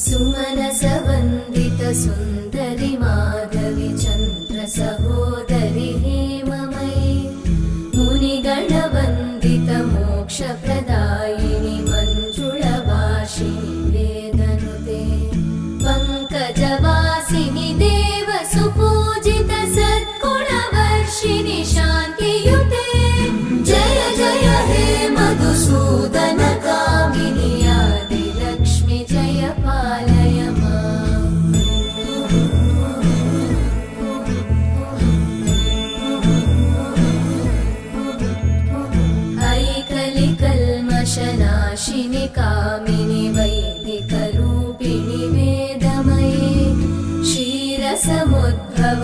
सुमनसवन्दित सुन्दरि माधवि चन्द्र सहोदरि हेममयि मुनिगणवन्दित मोक्षप्रदायिनि मञ्जुळभाषिणि वेदनुते पङ्कजवासिनि देवसुपूजित सद्गुणवर्षिणि शान्तियुते जय जय हे मधुसूदन कामिनि आदिलक्ष्मि जय पालय माम्। ऐकलिकल्मषनाशिनि कामिनि वैदिकरूपिणि वेदमये क्षीरसमुद्भव